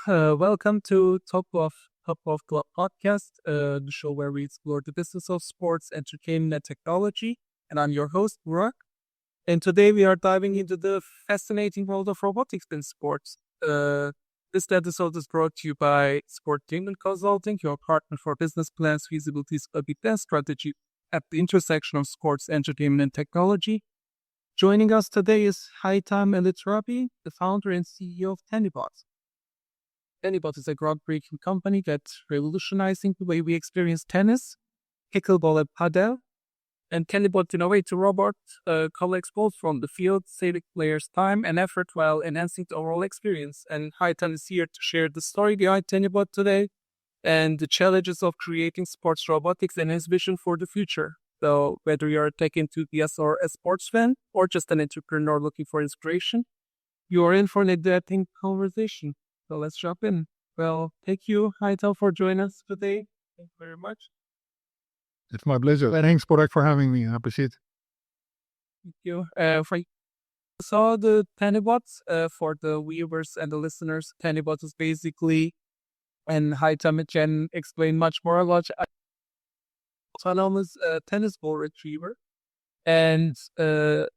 Welcome to Topgolf.Club Podcast, the show where we explore the business of sports, entertainment, and technology. And I'm your host, Burak. And today we are diving into the fascinating world of robotics in sports. This episode is brought to you by Sportainment Consulting, your partner for business plans, feasibility study, and strategy at the intersection of sports, entertainment, and technology. Joining us today is Haitham Eletrabi, the founder and CEO of Tennibot. Tennibot is a groundbreaking company that's revolutionizing the way we experience tennis, pickleball, and padel. And Tennibot innovates a robot collects both from the field, saving players' time and effort while enhancing the overall experience. And Haitham is here to share the story behind Tennibot today and the challenges of creating sports robotics and his vision for the future. So whether you're a tech enthusiast or a sports fan or just an entrepreneur looking for inspiration, you are in for an interesting conversation. So let's jump in. Well, thank you, Haitham, for joining us today. Thank you very much. It's my pleasure. Thanks, Burak, for having me. I appreciate it. Thank you. So the Tennibot, for the viewers and the listeners, Tennibot is basically, and Haitham can explain much more about autonomous tennis ball retriever. And but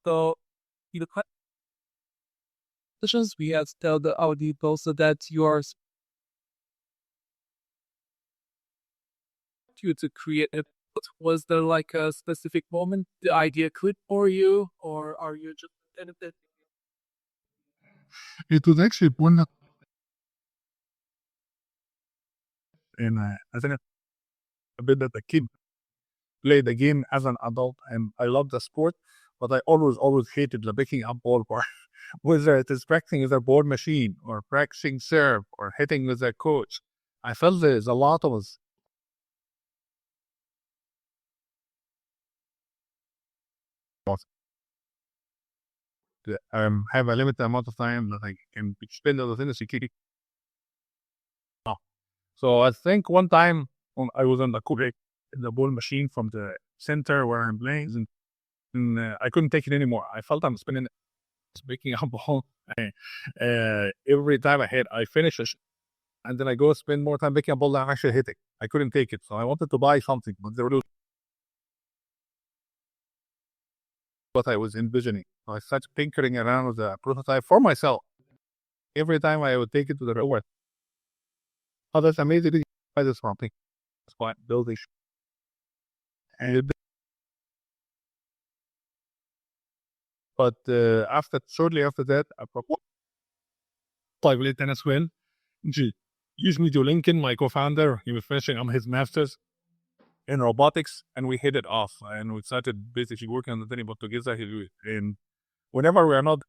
the questions we have to tell the audience also that you are you to create it. Was there like a specific moment the idea clicked for you, or are you just It was actually one, and I think a bit that the kid played the game as an adult, and I love the sport, but I always hated the picking up ball part. Whether it is practicing with a board machine or practicing serve or hitting with a coach, I felt there's a lot of us. Have a limited amount of time that I can spend on the tennis kicking. So I think one time when I was on the court in the ball machine from the center where I'm playing, and I couldn't take it anymore. I felt I'm spinning, picking up ball. Every time I hit, I finish it, and then I go spend more time picking up ball than I'm actually hitting. I couldn't take it, so I wanted to buy something, but there was what I was envisioning. So I started tinkering around with the prototype for myself. Every time I would take it to the rower. Oh, that's amazing! Buy this from me. Spot building, and but shortly after that, I proposed I played tennis well. She used me to Lincoln, my co-founder. He was finishing on his master's in robotics, and we hit it off, and we started basically working on the Tennibot together. And whenever we are not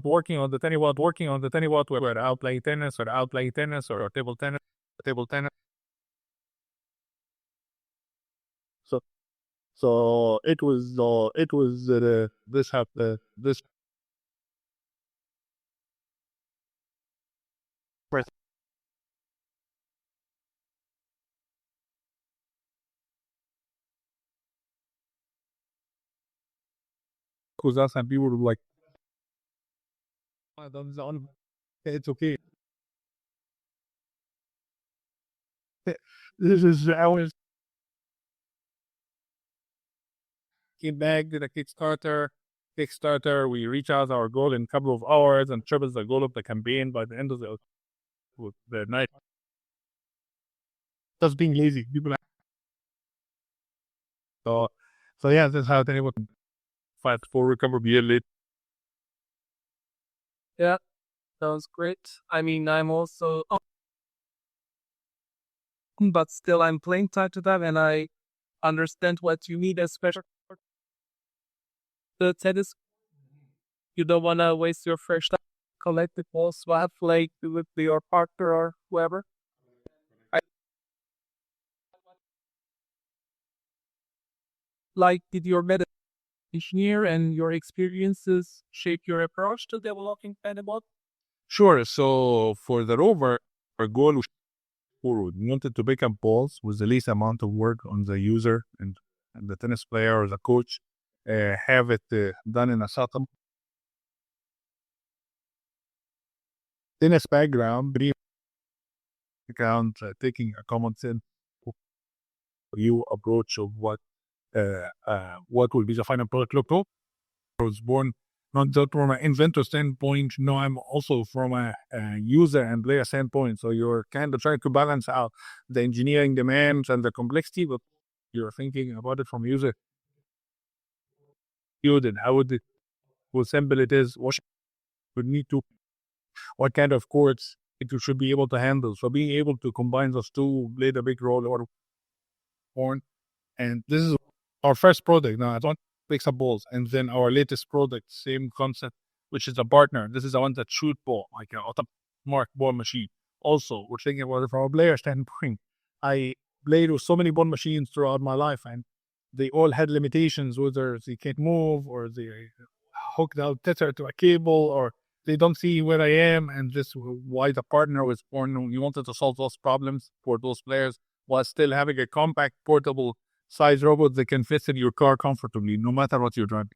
working on the Tennibot, we're out playing tennis or table tennis. So it was this happened this was us, and people were like, "Oh, that's on. It's okay." This is our came back, did a Kickstarter. We reach out our goal in a couple of hours and triples the goal of the campaign by the end of the night. Just being lazy. People. So yeah, that's how Tennibot fight for recover be late. Yeah, sounds great. I mean, I'm also, but still, I'm playing tied to that, and I understand what you need, especially for the tennis. You don't want to waste your fresh time, collect the ball, swap, like with your partner or whoever. I like, did your meta engineer and your experiences shape your approach to developing Tennibot? Sure. So for the rover, our goal was forward. We wanted to pick up balls with the least amount of work on the user and the tennis player or the coach. Have it done in a subtle tennis background, brief background, taking a common sense view approach of what will be the final product look like. I was born not just from an inventor standpoint, no, I'm also from a user and player standpoint. So you're kind of trying to balance out the engineering demands and the complexity, but you're thinking about it from user view and how simple it is, what would need to, what kind of courts it should be able to handle. So being able to combine those two played a big role or born. And this is our first product. Now I don't pick up balls. And then our latest product, same concept, which is a partner. This is the one that shoot ball, like an automatic ball machine. Also, we're thinking about it from a player standpoint. I played with so many ball machines throughout my life, and they all had limitations, whether they can't move or they hooked out tether to a cable or they don't see where I am. And this is why the partner was born. We wanted to solve those problems for those players while still having a compact, portable size robot that can fit in your car comfortably, no matter what you're driving.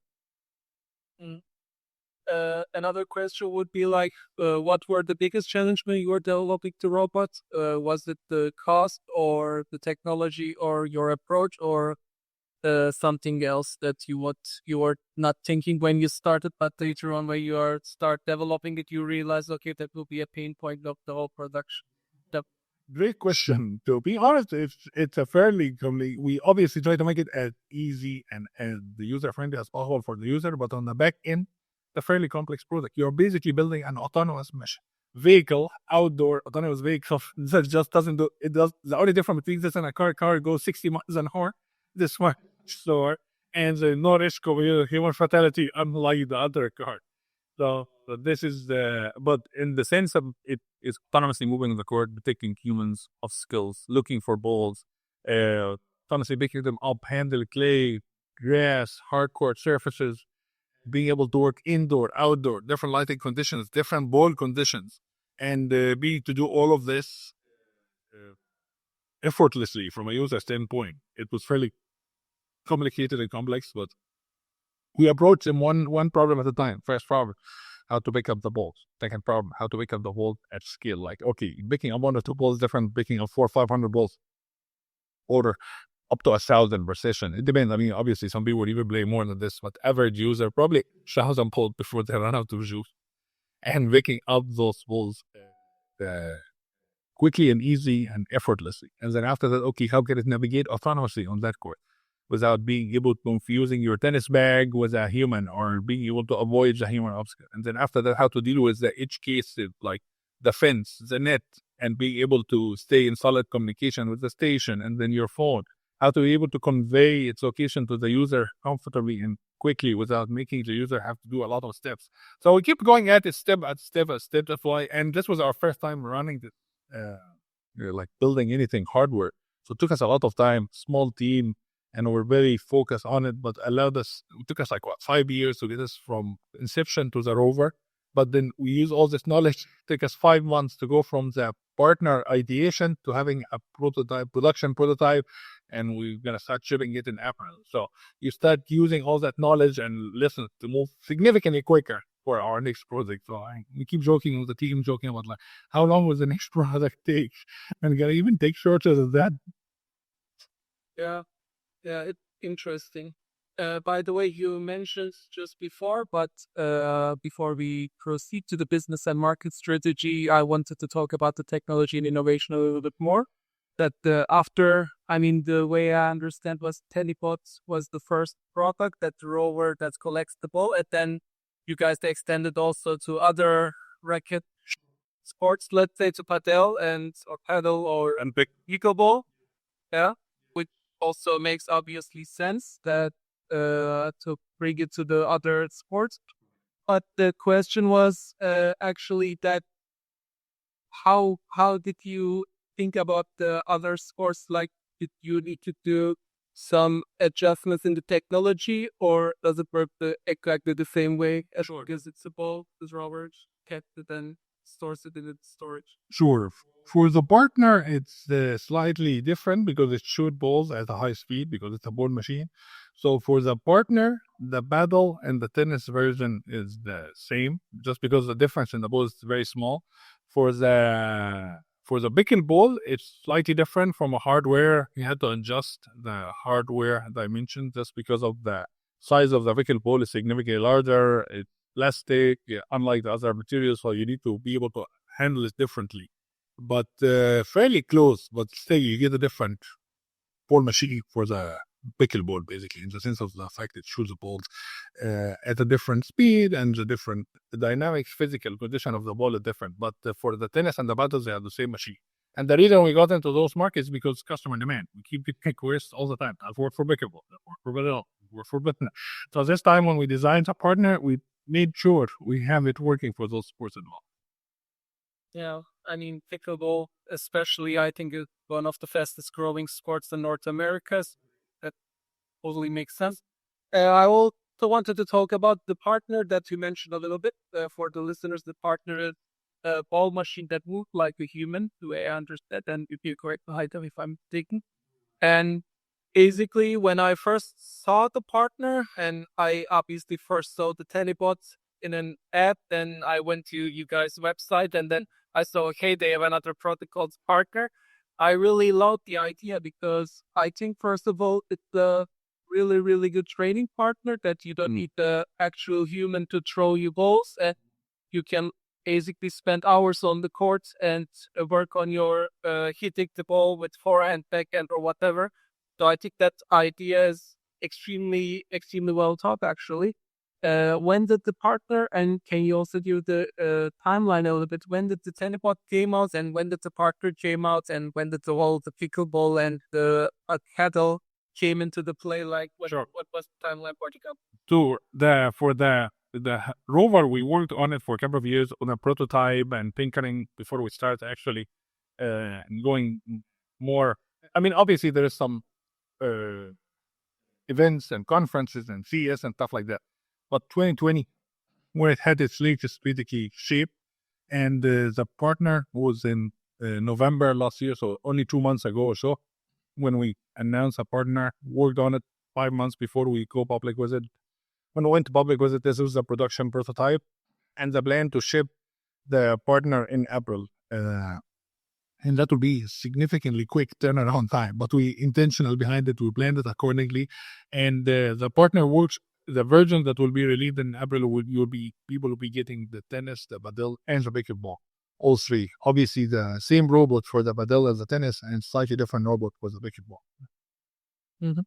Another question would be like, what were the biggest challenges when you were developing the robot? Was it the cost or the technology or your approach or something else that you were not thinking when you started, but later on when you start developing it, you realize, okay, that will be a pain point of the whole production? Great question. To be honest, it's a fairly we obviously try to make it as easy and as the user friendly as possible for the user, but on the back end, a fairly complex product. You're basically building an autonomous vehicle, outdoor autonomous vehicle that just doesn't do it. Does the only difference between this and a car goes 60 miles an hour. This one slower, and there's no risk of human fatality, unlike the other car. So this is but in the sense of it is autonomously moving the court, detecting humans of skills, looking for balls, autonomously picking them up, handle clay, grass, hard court surfaces, being able to work indoor, outdoor, different lighting conditions, different ball conditions, and being to do all of this effortlessly from a user standpoint. It was fairly complicated and complex, but we approached them one problem at a time. First problem, how to pick up the balls. Second problem, how to pick up the ball at scale. Like, okay, picking up 1 or 2 balls is different, picking up 400 or 500 balls, or up to 1,000 per session. It depends. I mean, obviously, some people would even play more than this, but average user probably 1,000 balls before they run out of juice. And picking up those balls quickly and easy and effortlessly. And then after that, okay, how can it navigate autonomously on that court without being able to confusing your tennis bag with a human or being able to avoid the human obstacle. And then after that, how to deal with the edge cases like the fence, the net, and being able to stay in solid communication with the station and then your phone. How to be able to convey its location to the user comfortably and quickly without making the user have to do a lot of steps. So we keep going at it step at step. That's why, and this was our first time running this, like building anything hardware. So it took us a lot of time, small team, and we're very focused on it, but it took us like 5 years to get us from inception to the rover. But then we use all this knowledge, take us 5 months to go from the partner ideation to having a production prototype, and we're going to start shipping it in April. So you start using all that knowledge and listen to move significantly quicker for our next project. So we keep joking with the team, joking about like, how long will the next product take? And going to even take shorter than that. Yeah, it's interesting. By the way, you mentioned just before, but before we proceed to the business and market strategy, I wanted to talk about the technology and innovation a little bit more. That the way I understand was Tennibot was the first product, that rover that collects the ball, and then you guys extended also to other racket sports, let's say to padel and pickleball. Yeah, which also makes obviously sense that to bring it to the other sports. But the question was actually that how did you think about the other sports? Like, did you need to do some adjustments in the technology, or does it work exactly the same way as Sure. because it's a ball, this Robert kept it and stores it in its storage? Sure. For the partner, it's slightly different because it shoots balls at a high speed because it's a ball machine. So for the partner, the paddle and the tennis version is the same, just because the difference in the ball is very small. For the pickleball, it's slightly different from a hardware. You had to adjust the hardware dimension just because of the size of the pickleball is significantly larger. It's plastic, unlike the other materials, so you need to be able to handle it differently. But fairly close, but still you get a different ball machine for the pickleball, basically, in the sense of the fact it shoots the balls at a different speed and the different dynamics, physical condition of the ball is different. But for the tennis and the paddles, they are the same machine. And the reason we got into those markets is because customer demand. We keep getting requests all the time. I've worked for pickleball, I've worked for padel, I've worked for badminton. So this time when we designed a partner, we made sure we have it working for those sports as well. Yeah, I mean, pickleball, especially, I think is one of the fastest growing sports in North America. That totally makes sense. I also wanted to talk about the partner that you mentioned a little bit for the listeners. The partner is a ball machine that moves like a human, the way I understand. And if you correct me, Haitham, if I'm mistaken. And basically, when I first saw the partner, and I obviously first saw the Tennibot in an app, then I went to you guys' website, and then I saw, okay, they have another product called partner. I really love the idea because I think, first of all, it's a really, really good training partner that you don't need the actual human to throw you balls, and you can basically spend hours on the court and work on your hitting the ball with forehand, backhand, or whatever. So I think that idea is extremely, extremely well thought, actually. When did the partner, and can you also give the timeline a little bit? When did the Tennibot came out, and when did the partner came out, and when did the pickleball and the padel came into the play? Like, what was the timeline for The rover, we worked on it for a couple of years on a prototype and tinkering before we started actually going more. I mean, obviously there is some events and conferences and CES and stuff like that. But 2020, where it had its latest basically shape, and the partner was in November last year, so only 2 months ago or so, when we announced a partner, worked on it 5 months before we go public with it. When we went public with it, this was the production prototype, and the plan to ship the partner in April. And that will be significantly quick turnaround time, but we intentional behind it. We planned it accordingly, and the partner works. The version that will be released in April people will be getting the tennis, the padel, and the pickleball. All three. Obviously, the same robot for the padel as the tennis, and slightly different robot for the pickleball. Mm-hmm.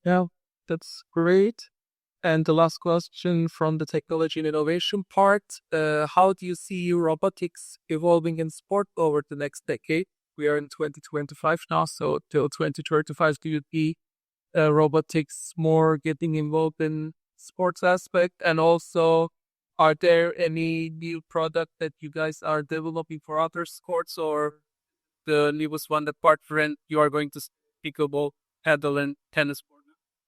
Yeah, that's great. And the last question from the technology and innovation part, how do you see robotics evolving in sport over the next decade? We are in 2025 now, so till 2035, do you see robotics more getting involved in sports aspect? And also, are there any new product that you guys are developing for other sports, or the newest one that partner you are going to pickleball, padel, and tennis?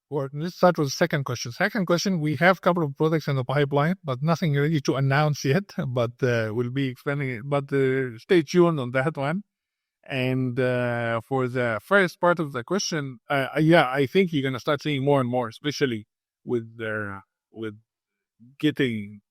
Well, let's start with the second question. Second question, we have a couple of products in the pipeline, but nothing ready to announce yet. But we'll be expanding it. But stay tuned on that one. And for the first part of the question, I think you're gonna start seeing more and more, especially with getting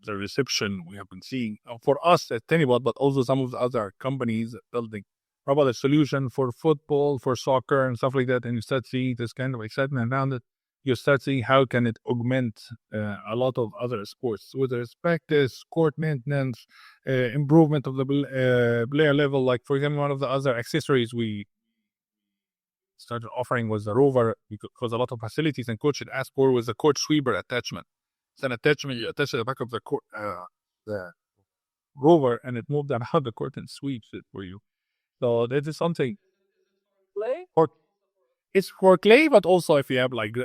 the reception we have been seeing for us at Tennibot, but also some of the other companies building robotic solution for football, for soccer, and stuff like that. And you start seeing this kind of excitement around it. You start seeing how can it augment a lot of other sports with respect to court maintenance, improvement of the player level. Like, for example, one of the other accessories we started offering was the rover, because a lot of facilities and coaches asked for was a court sweeper attachment. It's an attachment you attach to the back of the court, the rover, and it moved around the court and sweeps it for you. So that is something. Play? It's for clay, but also if you have like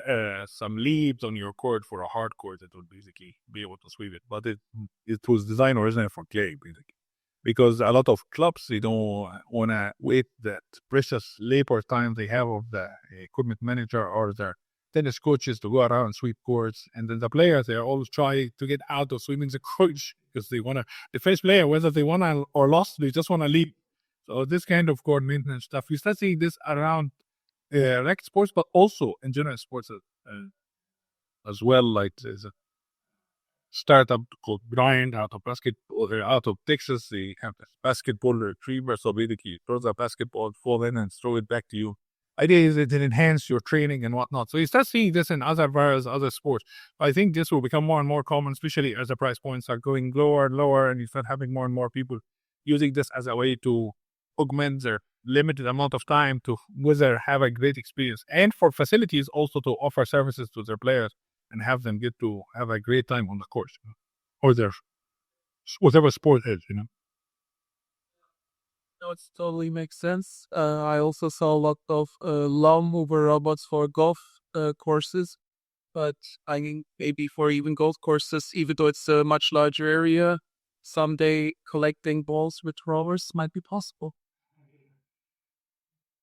some leaves on your court for a hard court, it would basically be able to sweep it. But it was designed originally for clay, basically, because a lot of clubs, they don't want to wait that precious labor time they have of the equipment manager or their tennis coaches to go around and sweep courts, and then the players, they are always trying to get out of sweeping the coach because they want to. The first player, whether they won or lost, they just want to leave. So this kind of court maintenance stuff, you start seeing this around racket sports, but also in general sports as well. Like there's a startup called Grind out of Texas. They have this basketball retriever, so basically you throw the basketball, fall in, and throw it back to you. Idea is it enhance your training and whatnot. So you start seeing this in other sports. I think this will become more and more common, especially as the price points are going lower and lower, and you start having more and more people using this as a way to augment their limited amount of time to whether have a great experience, and for facilities also to offer services to their players and have them get to have a great time on the course, or their whatever sport is, No, it totally makes sense. I also saw a lot of lawn mover robots for golf courses, but I think maybe for even golf courses, even though it's a much larger area, someday collecting balls with rovers might be possible.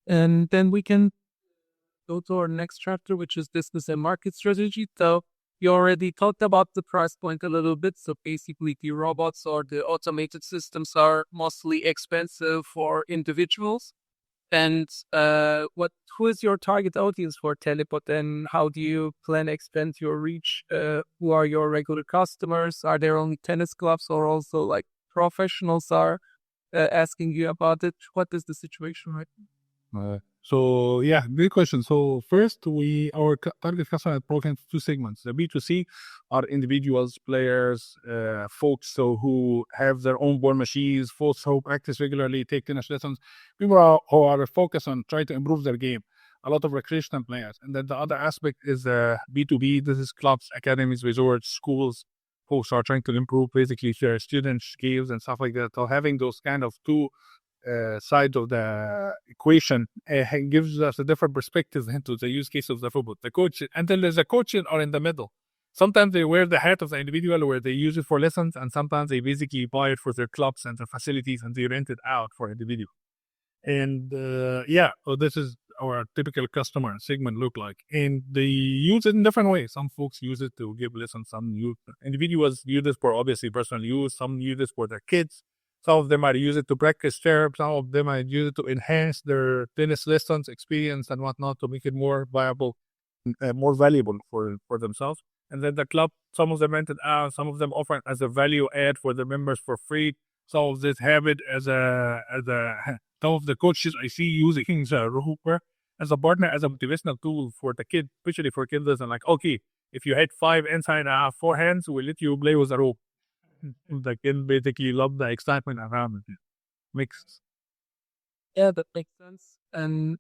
And then we can go to our next chapter, which is business and market strategy. So you already talked about the price point a little bit. So basically the robots or the automated systems are mostly expensive for individuals. And who is your target audience for Tennibot, and how do you plan to expand your reach? Who are your regular customers? Are there only tennis clubs, or also like professionals are asking you about it? What is the situation right now? So yeah, good question. So first, our target customer is broken into two segments. The B2C are individuals, players, folks who have their own ball machines, folks who practice regularly, take tennis lessons, people who are focused on trying to improve their game. A lot of recreational players. And then the other aspect is B2B. This is clubs, academies, resorts, schools, folks who are trying to improve basically their student skills and stuff like that. So having those kind of two side of the equation gives us a different perspective into the use case of the football. The coach, and then there's a coach are in the middle. Sometimes they wear the hat of the individual where they use it for lessons, and sometimes they basically buy it for their clubs and their facilities, and they rent it out for individual. And so this is our typical customer segment look like. And they use it in different ways. Some folks use it to give lessons. Some individuals use it for obviously personal use. Some use it for their kids. Some of them might use it to practice term. Some of them might use it to enhance their tennis lessons experience and whatnot, to make it more viable, more valuable for themselves. And then the club, some of them rent it out. Some of them offer it as a value add for the members for free. Some of this have it as some of the coaches I see using the rope as a partner, as a motivational tool for the kid, especially for kids. And like, okay, if you hit 5 inside forehands, we'll let you play with a rope. The kid basically love the excitement around it. Yeah, that makes sense. And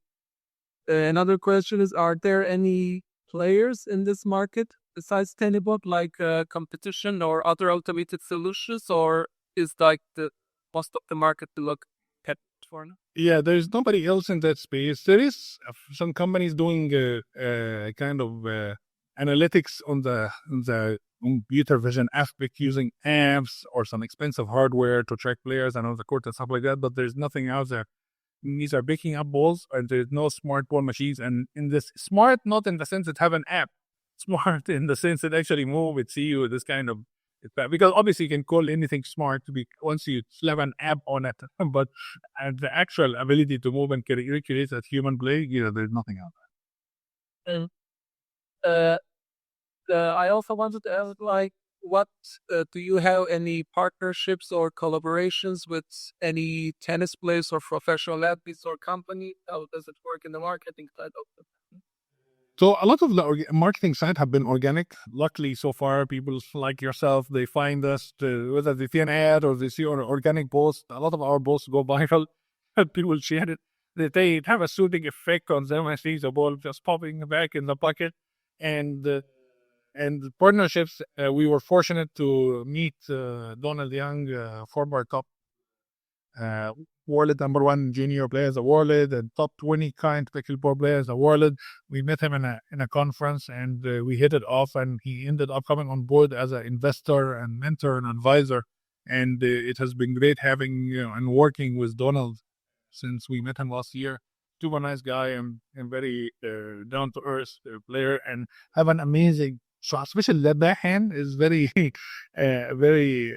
another question is, are there any players in this market besides Tennibot, like competition or other automated solutions, or is like the most of the market to look at for now? Yeah, there's nobody else in that space. There is some companies doing kind of analytics on the computer vision aspect using apps or some expensive hardware to track players and on the court and stuff like that, but there's nothing out there. These are picking up balls, and there's no smart ball machines. And in this smart, not in the sense that have an app, smart in the sense that actually move it, see you, this kind of, because obviously you can call anything smart to be once you slap an app on it, but the actual ability to move and recreate that human play, there's nothing out there. And I also wanted to ask, like, what do you have any partnerships or collaborations with any tennis players or professional athletes or company? How does it work in the marketing side of it? So a lot of the marketing side have been organic. Luckily, so far, people like yourself, they find us, whether they see an ad or they see an organic post. A lot of our posts go viral, and people share it. They have a soothing effect on them. I see the ball just popping back in the bucket. And partnerships, we were fortunate to meet Donald Young, former top world number 1 junior players awarded and top 20 current pickleball players awarded. We met him in a conference, and we hit it off, and he ended up coming on board as an investor and mentor and advisor. And it has been great having and working with Donald since we met him last year super nice guy and very down to earth player, and have an amazing shot. Especially that backhand is very, very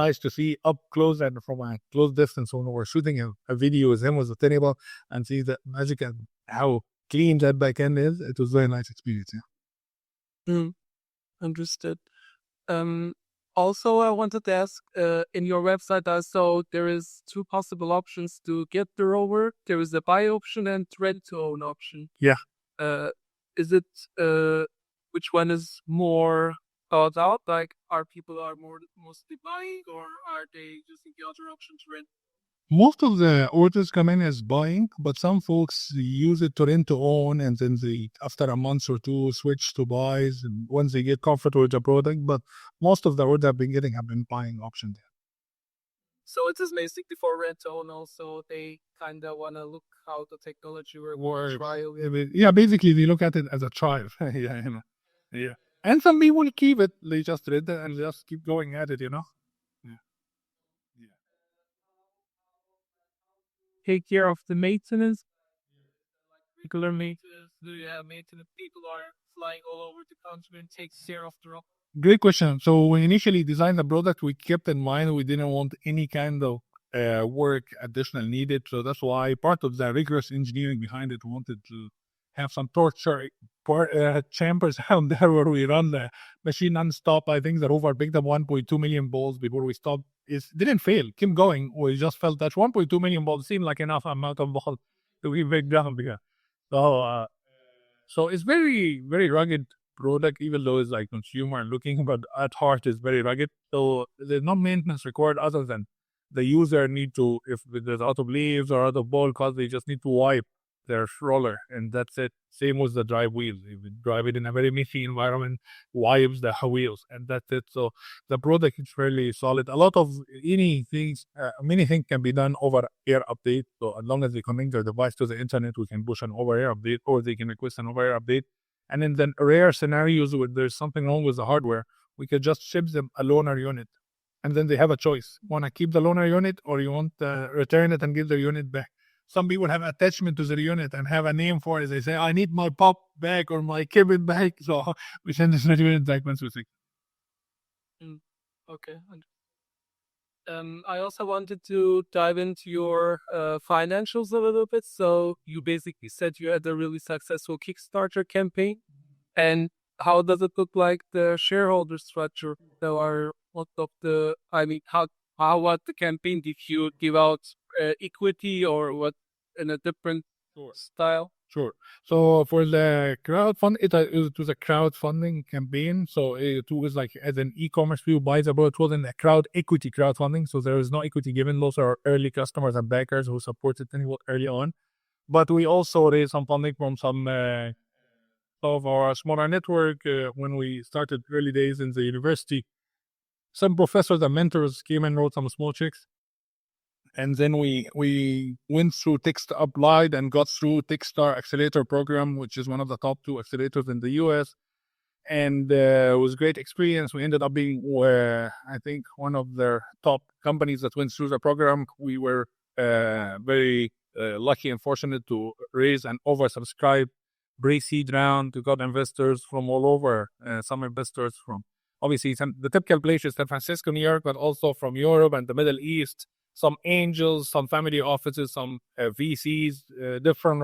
nice to see up close and from a close distance when we're shooting a video with him with the Tennibot and see the magic and how clean that backhand is. It was a very nice experience. Yeah. Understood. Also, I wanted to ask, in your website, I saw there is two possible options to get the rover. There is a buy option and rent to own option. Yeah. Is it which one is more thought out? Like, are people mostly buying, or are they using the other option to rent? Most of the orders come in as buying, but some folks use it to rent to own, and then they, after a month or two, switch to buys and once they get comfortable with the product. But most of the orders I've been getting have been buying options. So it is basically for rent to own. Also, they kind of want to look how the technology works. Trial. Yeah, basically they look at it as a trial. Yeah. And some people keep it. They just read it and just keep going at it. Take care of the maintenance. Regular maintenance. Do you have maintenance? People are flying all over the country and take care of the rock. Great question. So when we initially designed the product, we kept in mind we didn't want any kind of work additional needed. So that's why part of the rigorous engineering behind it wanted to have some torture chambers out there where we run the machine non-stop. I think the rover picked up 1.2 million balls before we stopped. It didn't fail, kept going. We just felt that 1.2 million balls seemed like enough amount of balls to be picked up. Yeah. So it's very, very rugged product, even though it's like consumer looking, but at heart is very rugged. So there's no maintenance required other than the user need to, if there's out of leaves or out of ball cuts, they just need to wipe their roller, and that's it. Same with the drive wheels. If you drive it in a very messy environment, wipes the wheels, and that's it. So the product is fairly solid. A lot of many things can be done over air update. So as long as they connect their device to the internet, we can push an over air update, or they can request an over air update. And in the rare scenarios where there's something wrong with the hardware, we could just ship them a loaner unit, and then they have a choice: want to keep the loaner unit, or you want to return it and give the unit back. Some people have attachment to the unit and have a name for it. They say, I need my pop back or my kibble back. So we send this unit back once we think. Okay. I also wanted to dive into your financials a little bit. So you basically said you had a really successful Kickstarter campaign. And how does it look like the shareholder structure? So are most of the, how was the campaign? Did you give out equity or what in a different style? Sure. So for the crowdfund, it was a crowdfunding campaign. So it was like as an e-commerce view buy the product, it wasn't a crowd equity crowdfunding. So there was no equity given. Those are early customers and backers who supported Tennibot early on. But we also raised some funding from some of our smaller network when we started early days in the university. Some professors and mentors came and wrote some small checks. And then we went through applied and got through Techstar Accelerator program, which is one of the top 2 accelerators in the US. And it was a great experience. We ended up being, I think, one of their top companies that went through the program. We were very lucky and fortunate to raise an oversubscribed pre-seed round to got investors from all over. Some investors from, obviously, the typical places, San Francisco, New York, but also from Europe and the Middle East. Some angels, some family offices, some VCs, different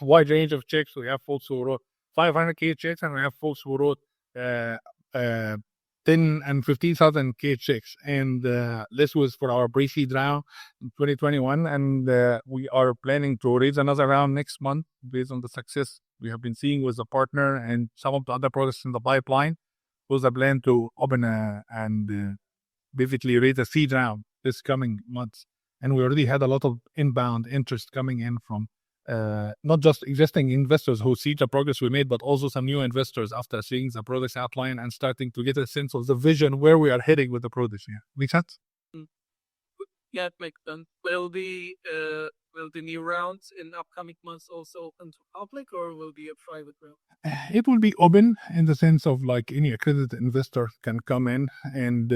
wide range of checks. We have folks who wrote 500K checks, and we have folks who wrote 10 and 15,000K checks. And this was for our pre-seed round in 2021. And we are planning to raise another round next month based on the success we have been seeing with the partner and some of the other products in the pipeline. Was a plan to open and basically raise a seed round this coming months. And we already had a lot of inbound interest coming in from not just existing investors who see the progress we made, but also some new investors after seeing the products outline and starting to get a sense of the vision where we are heading with the products. Yeah. Make sense? Yeah, it makes sense. Will the new rounds in upcoming months also open to public, or will be a private round? It will be open in the sense of like any accredited investor can come in, and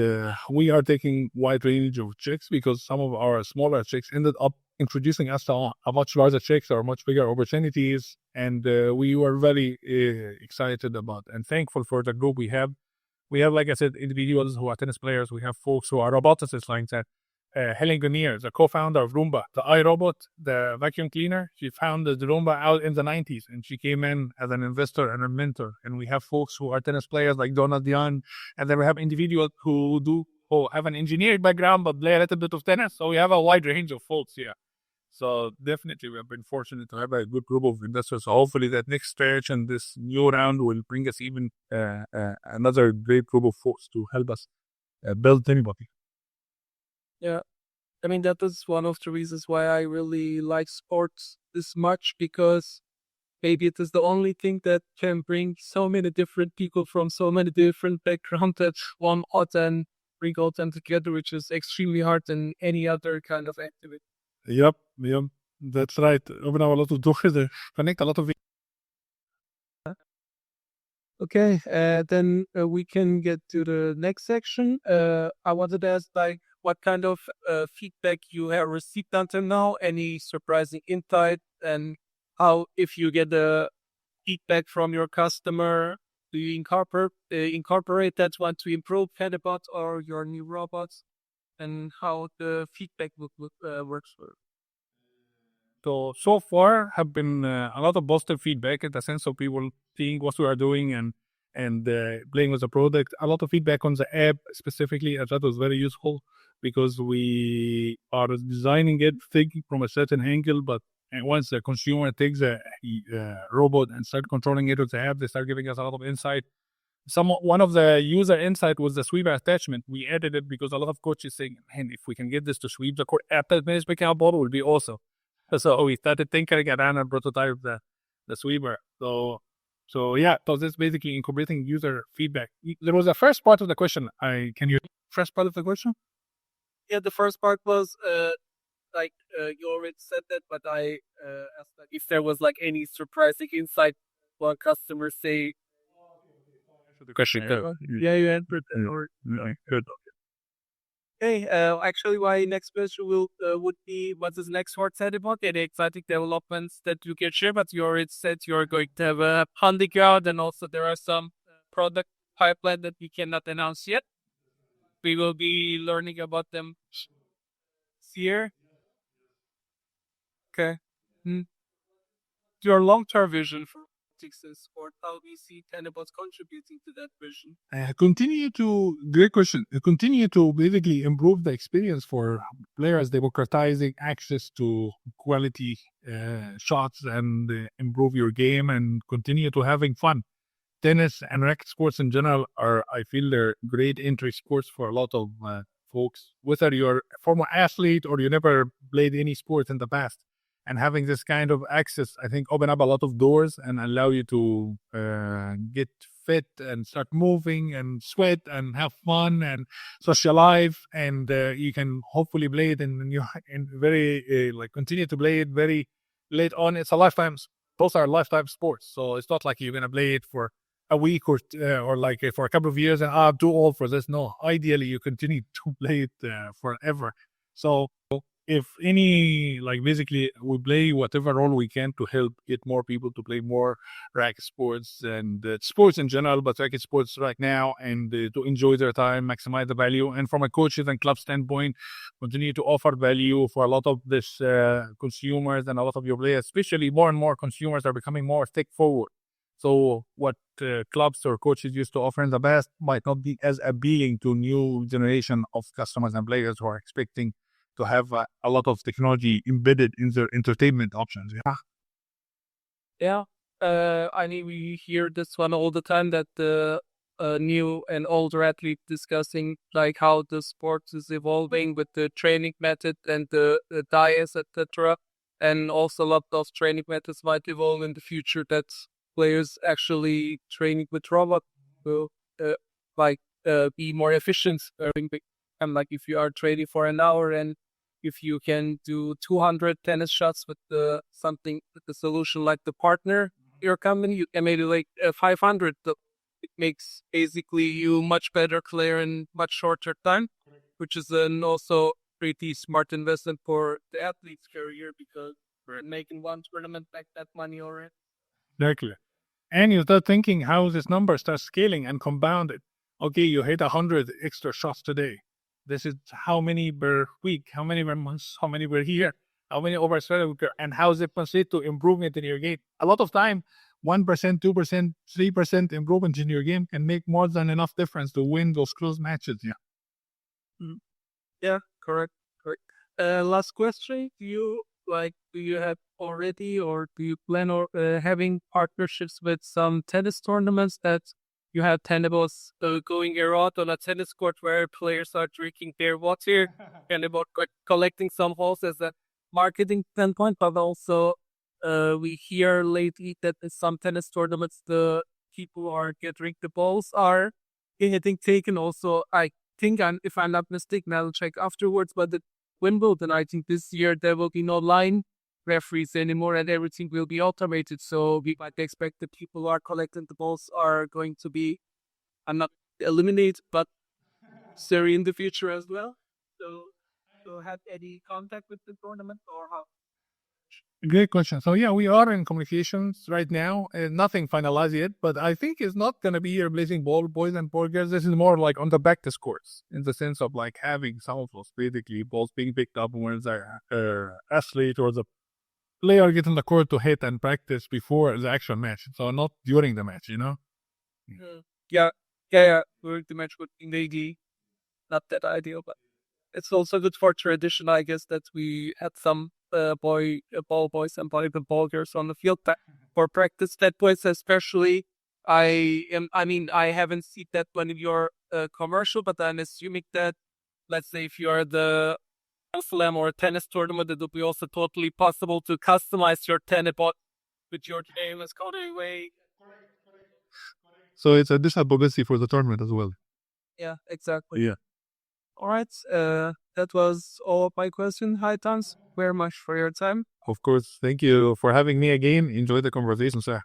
we are taking wide range of checks because some of our smaller checks ended up introducing us to a much larger checks or much bigger opportunities, and we were very excited about and thankful for the group we have. We have, like I said, individuals who are tennis players. We have folks who are roboticists like that. Helen Guinier, the co-founder of Roomba, the iRobot, the vacuum cleaner. She founded Roomba out in the 90s, and she came in as an investor and a mentor. And we have folks who are tennis players like Donald Young, and then we have individuals who have an engineering background but play a little bit of tennis. So we have a wide range of folks here. So definitely, we have been fortunate to have a good group of investors. So hopefully, that next stretch and this new round will bring us even another great group of folks to help us build Tennibot. Yeah. I mean, that is one of the reasons why I really like sports this much, because maybe it is the only thing that can bring so many different people from so many different backgrounds at one odd and bring all them together, which is extremely hard in any other kind of activity. Yep, that's right. Open up a lot of doors, connect a lot of. Okay, then we can get to the next section. I wanted to ask, like, what kind of feedback you have received until now, any surprising insight, and how, if you get the feedback from your customer, do you incorporate that one to improve Tennibot or your new robots, and how the feedback works for? So far have been a lot of positive feedback in the sense of people seeing what we are doing and playing with the product. A lot of feedback on the app specifically, and that was very useful because we are designing it thinking from a certain angle, but once the consumer takes a robot and start controlling it with the app, they start giving us a lot of insight. One of the user insight was the sweeper attachment. We added it because a lot of coaches saying, man, if we can get this to sweep the court after the pickleball ball, would be awesome. So we started tinkering around and prototype the sweeper. So yeah, so this basically incorporating user feedback. There was a first part of the question. Can you first part of the question? Yeah, the first part was you already said that, but I asked that if there was like any surprising insight one customer say. The question. Yeah, you answered that. Or Good. okay, actually, my next question would be, what is next for Tennibot? Any exciting developments that you can share? But you already said you're going to have a hunting ground, and also there are some product pipeline that we cannot announce yet. We will be learning about them this year. Okay. Your long-term vision for robotics and sport, how do you see Tennibot contributing to that vision? Great question. Continue to basically improve the experience for players, democratizing access to quality shots and improve your game and continue to having fun. Tennis and racket sports in general I feel they're great entry sports for a lot of folks, whether you're a former athlete or you never played any sport in the past. And having this kind of access, I think, open up a lot of doors and allow you to get fit and start moving and sweat and have fun and socialize. And you can hopefully play it in very continue to play it very late on. It's a lifetime. Both are lifetime sports, so it's not like you're gonna play it for a week or for a couple of years and I'm too old for this. No, ideally you continue to play it forever. So if any, basically we play whatever role we can to help get more people to play more racket sports and sports in general, but racket sports right now, and to enjoy their time, maximize the value. And from a coaches and club standpoint, continue to offer value for a lot of this consumers and a lot of your players, especially more and more consumers are becoming more tech forward. So what clubs or coaches used to offer in the past might not be as appealing to new generation of customers and players who are expecting to have a lot of technology embedded in their entertainment options. Yeah. I mean, we hear this one all the time, that the new and older athlete discussing like how the sport is evolving with the training method and the diets, etc. And also a lot of training methods might evolve in the future, that players actually training with robots will be more efficient. And like if you are training for an hour and if you can do 200 tennis shots with the solution like the partner your company, you can maybe like 500. It makes basically you much better player in much shorter time, which is an also pretty smart investment for the athlete's career because we're making one tournament back that money already. Exactly. And you start thinking how this number starts scaling and compounded. Okay, you hit 100 extra shots today. This is how many per week, how many per month, how many per year, how many over and how does it translate to improvement in your game? A lot of time, 1%, 2%, 3% improvement in your game can make more than enough difference to win those close matches. Yeah. Yeah, correct. Last question. Do you have already or do you plan on having partnerships with some tennis tournaments that you have Tennibots going around on a tennis court where players are drinking their water and about collecting some holes as a marketing standpoint, but also we hear lately that in some tennis tournaments the people are getting the balls are getting taken. Also, I think if I'm not mistaken, I'll check afterwards. But the Wimbledon, I think this year there will be no line referees anymore, and everything will be automated. So we might expect the people who are collecting the balls are going to be, I'm not eliminated, but Siri in the future as well. So have any contact with the tournament or how? Great question. So yeah, we are in communications right now, and nothing finalized yet. But I think it's not gonna be replacing boys and ball girls. This is more like on the practice courts, in the sense of like having some of those basically balls being picked up when the athlete or the player get on the court to hit and practice before the actual match. So not during the match, you know. Yeah. During the match would be maybe not that ideal, but it's also good for tradition, I guess, that we had some ball boys and ball girls on the field for practice. That was especially. I haven't seen that one in your commercial, but I'm assuming that, let's say, if you are the slam or a tennis tournament, it would be also totally possible to customize your Tennibot with your name as coding way. So it's a disadvantage for the tournament as well. Yeah, exactly. Yeah. All right. That was all of my question. Hi, thanks very much for your time. Of course. Thank you for having me again. Enjoy the conversation, sir.